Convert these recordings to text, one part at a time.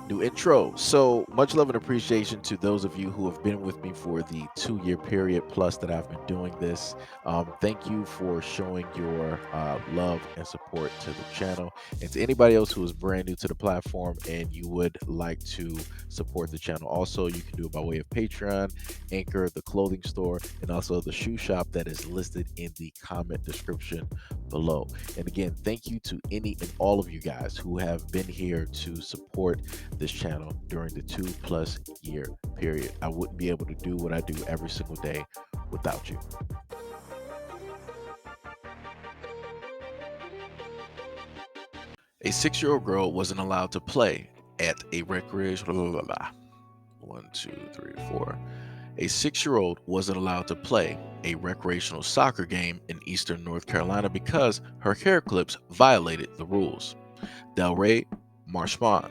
New intro. So much love and appreciation to those of you who have been with me for the 2 year period plus that I've been doing this. Thank you for showing your love and support to the channel. And to anybody else who is brand new to the platform and you would like to support the channel, also, you can do it by way of Patreon, Anchor, the clothing store, and also the shoe shop that is listed in the comment description below. And again, thank you to any and all of you guys who have been here to support this channel during the 2+ year period. I wouldn't be able to do what I do every single day without you. A 6-year-old girl wasn't allowed to play at a recreational. One, two, three, four. A 6-year-old wasn't allowed to play a recreational soccer game in eastern North Carolina because her hair clips violated the rules. Delray Marchman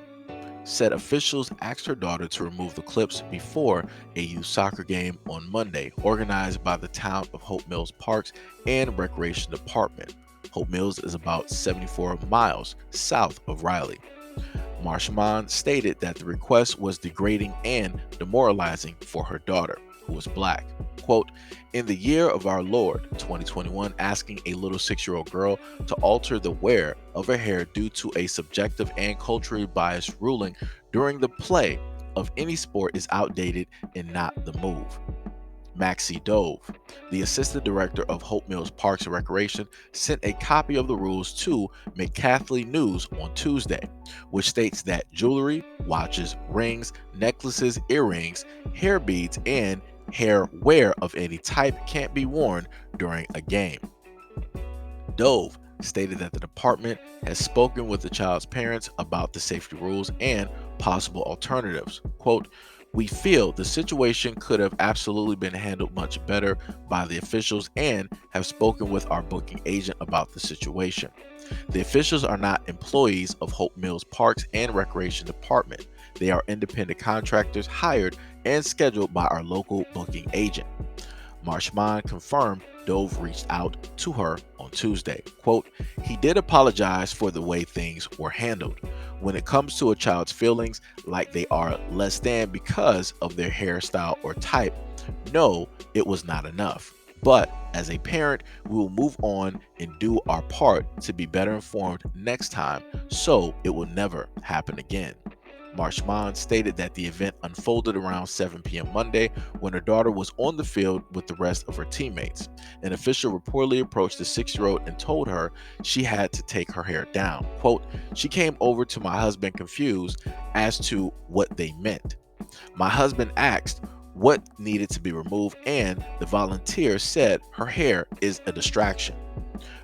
said officials asked her daughter to remove the clips before a youth soccer game on Monday, organized by the town of Hope Mills Parks and Recreation Department. Hope Mills is about 74 miles south of Raleigh. Marshman stated that the request was degrading and demoralizing for her daughter, who was black. Quote, in the year of our Lord, 2021, asking a little 6-year-old girl to alter the wear of her hair due to a subjective and culturally biased ruling during the play of any sport is outdated and not the move. Maxie Dove, the assistant director of Hope Mills Parks and Recreation, sent a copy of the rules to McCaffrey News on Tuesday, which states that jewelry, watches, rings, necklaces, earrings, hair beads, and hair wear of any type can't be worn during a game. Dove stated that the department has spoken with the child's parents about the safety rules and possible alternatives. Quote, we feel the situation could have absolutely been handled much better by the officials and have spoken with our booking agent about the situation. The officials are not employees of Hope Mills Parks and Recreation Department. They are independent contractors hired and scheduled by our local booking agent. Marshman confirmed Dove reached out to her on Tuesday. Quote, he did apologize for the way things were handled. When it comes to a child's feelings like they are less than because of their hairstyle or type, no, it was not enough. But as a parent, we will move on and do our part to be better informed next time so it will never happen again. Marshman stated that the event unfolded around 7 p.m. Monday when her daughter was on the field with the rest of her teammates. An official reportedly approached the 6-year-old and told her she had to take her hair down. Quote, she came over to my husband confused as to what they meant. My husband asked what needed to be removed and the volunteer said her hair is a distraction.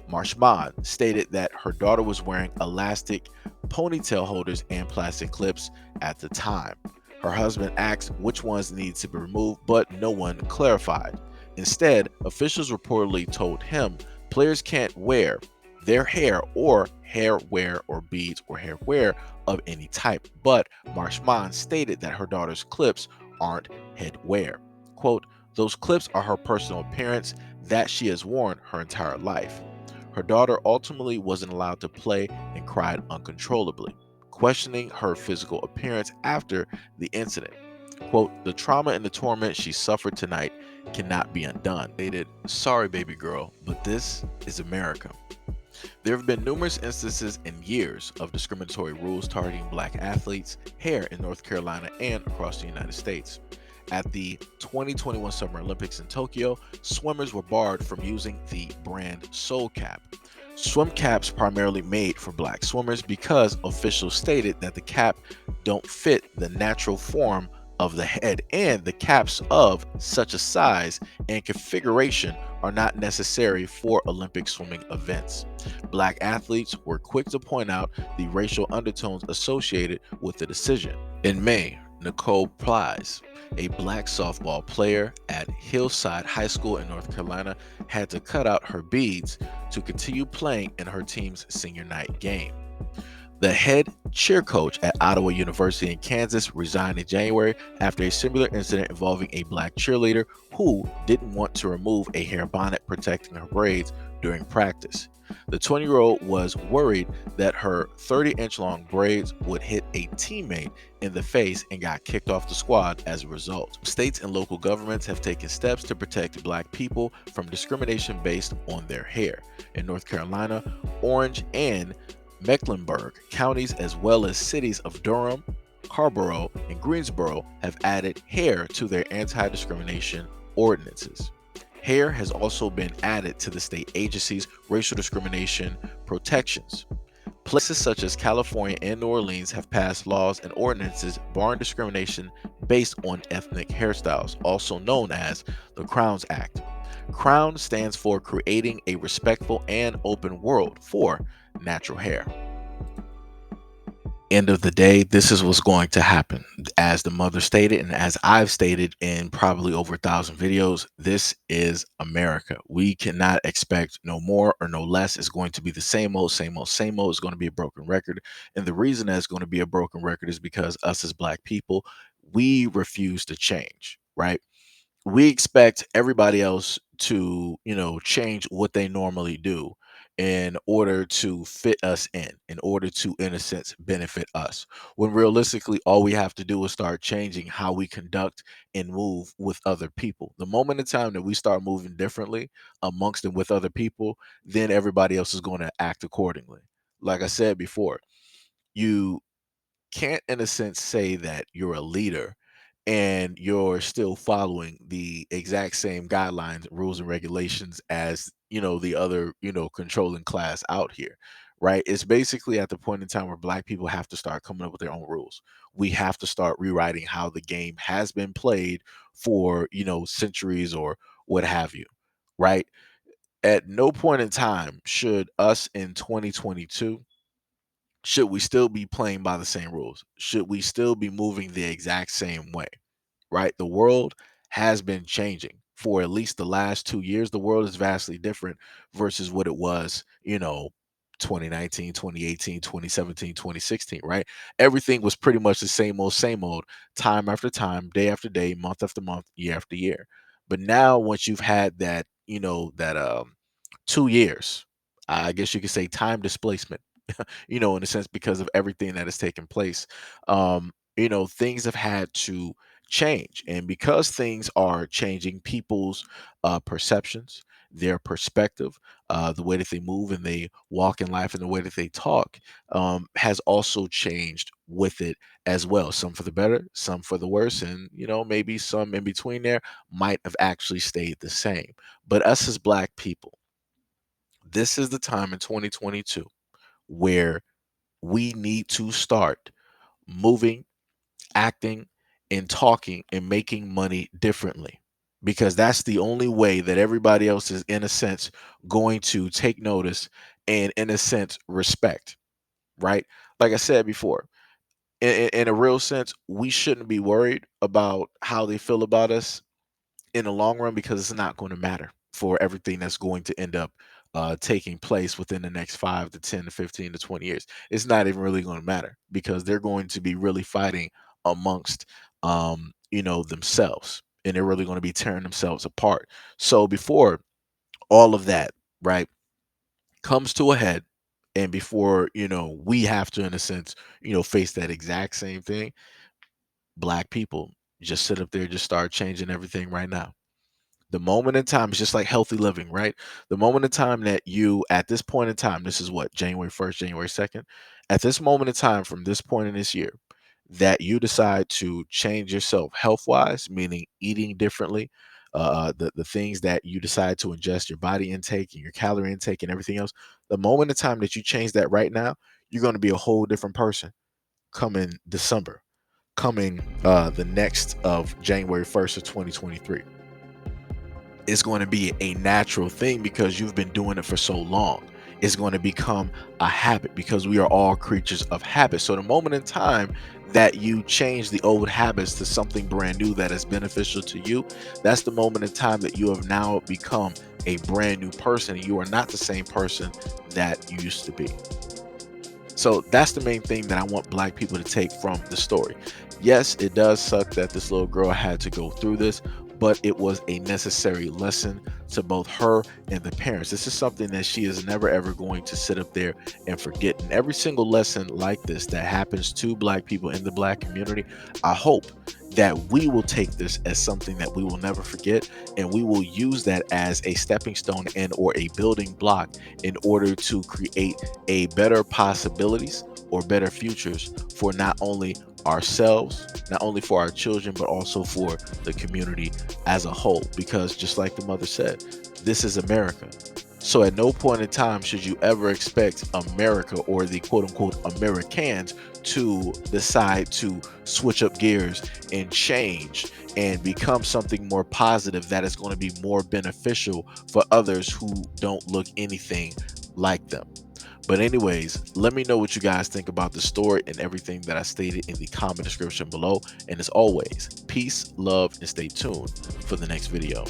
Marshman stated that her daughter was wearing elastic ponytail holders and plastic clips at the time. Her husband asked which ones needed to be removed, but no one clarified. Instead, officials reportedly told him players can't wear their hair or hair wear or beads or hair wear of any type, but Marshman stated that her daughter's clips aren't head wear. Quote, those clips are her personal appearance that she has worn her entire life. Her daughter ultimately wasn't allowed to play and cried uncontrollably, questioning her physical appearance after the incident. Quote, the trauma and the torment she suffered tonight cannot be undone. Stated, sorry, baby girl, but this is America. There have been numerous instances in years of discriminatory rules targeting black athletes here in North Carolina and across the United States. At the 2021 Summer Olympics in Tokyo, swimmers were barred from using the brand Soul Cap. Swim caps primarily made for black swimmers because officials stated that the cap don't fit the natural form of the head and the caps of such a size and configuration are not necessary for Olympic swimming events. Black athletes were quick to point out the racial undertones associated with the decision. In May, Nicole Plies, a black softball player at Hillside High School in North Carolina, had to cut out her beads to continue playing in her team's senior night game. The head cheer coach at Ottawa University in Kansas resigned in January after a similar incident involving a black cheerleader who didn't want to remove a hair bonnet protecting her braids during practice. The 20-year-old was worried that her 30-inch long braids would hit a teammate in the face and got kicked off the squad as a result. States and local governments have taken steps to protect black people from discrimination based on their hair. In North Carolina, Orange, and Mecklenburg counties, as well as cities of Durham, Carrboro, and Greensboro, have added hair to their anti-discrimination ordinances. Hair has also been added to the state agency's racial discrimination protections. Places such as California and New Orleans have passed laws and ordinances barring discrimination based on ethnic hairstyles, also known as the Crowns Act. Crown stands for Creating a Respectful and Open World for Natural Hair. End of the day, this is what's going to happen. As the mother stated, and as I've stated in probably over 1,000 videos, this is America. We cannot expect no more or no less. It's going to be the same old, same old, same old. It's going to be a broken record. And the reason that it's going to be a broken record is because us as black people, we refuse to change, right? We expect everybody else to, change what they normally do in order to fit us in order to, in a sense, benefit us. When realistically, all we have to do is start changing how we conduct and move with other people. The moment in time that we start moving differently amongst and with other people, then everybody else is going to act accordingly. Like I said before, you can't in a sense say that you're a leader and you're still following the exact same guidelines, rules, and regulations as the other controlling class out here, right? It's basically at the point in time where black people have to start coming up with their own rules. We have to start rewriting how the game has been played for centuries or what have you, right? At no point in time should us in 2022, should we still be playing by the same rules? Should we still be moving the exact same way? Right? The world has been changing for at least the last 2 years. The world is vastly different versus what it was, 2019, 2018, 2017, 2016, right? Everything was pretty much the same old, time after time, day after day, month after month, year after year. But now, once you've had that, that 2 years, I guess you could say time displacement, in a sense, because of everything that has taken place. Things have had to change. And because things are changing, people's perceptions, their perspective, the way that they move and they walk in life and the way that they talk has also changed with it as well. Some for the better, some for the worse, and maybe some in between there might have actually stayed the same. But us as black people, this is the time in 2022 where we need to start moving, acting, and talking and making money differently, because that's the only way that everybody else is, in a sense, going to take notice and, in a sense, respect, right? Like I said before, in a real sense, we shouldn't be worried about how they feel about us in the long run, because it's not going to matter for everything that's going to end up taking place within the next 5 to 10 to 15 to 20 years. It's not even really going to matter, because they're going to be really fighting amongst themselves, and they're really going to be tearing themselves apart. So before all of that, right, comes to a head, and before we have to, in a sense, face that exact same thing, black people, just sit up there, just start changing everything right now. The moment in time is just like healthy living, right? The moment in time that you, at this point in time, this is what, January 1st, January 2nd, at this moment in time from this point in this year, that you decide to change yourself health wise, meaning eating differently, the things that you decide to ingest, your body intake and your calorie intake and everything else, the moment in time that you change that right now, you're going to be a whole different person coming December, coming the next of January 1st of 2023. It's going to be a natural thing because you've been doing it for so long. It's going to become a habit, because we are all creatures of habit. So the moment in time that you change the old habits to something brand new that is beneficial to you, that's the moment in time that you have now become a brand new person. You are not the same person that you used to be. So that's the main thing that I want black people to take from the story. Yes, it does suck that this little girl had to go through this, but it was a necessary lesson to both her and the parents. This is something that she is never ever going to sit up there and forget. And every single lesson like this that happens to Black people in the Black community, I hope that we will take this as something that we will never forget, and we will use that as a stepping stone and or a building block in order to create a better possibilities or better futures for not only ourselves, not only for our children, but also for the community as a whole. Because just like the mother said, this is America. So at no point in time should you ever expect America or the quote unquote Americans to decide to switch up gears and change and become something more positive that is going to be more beneficial for others who don't look anything like them. But anyways, let me know what you guys think about the story and everything that I stated in the comment description below. And as always, peace, love, and stay tuned for the next video.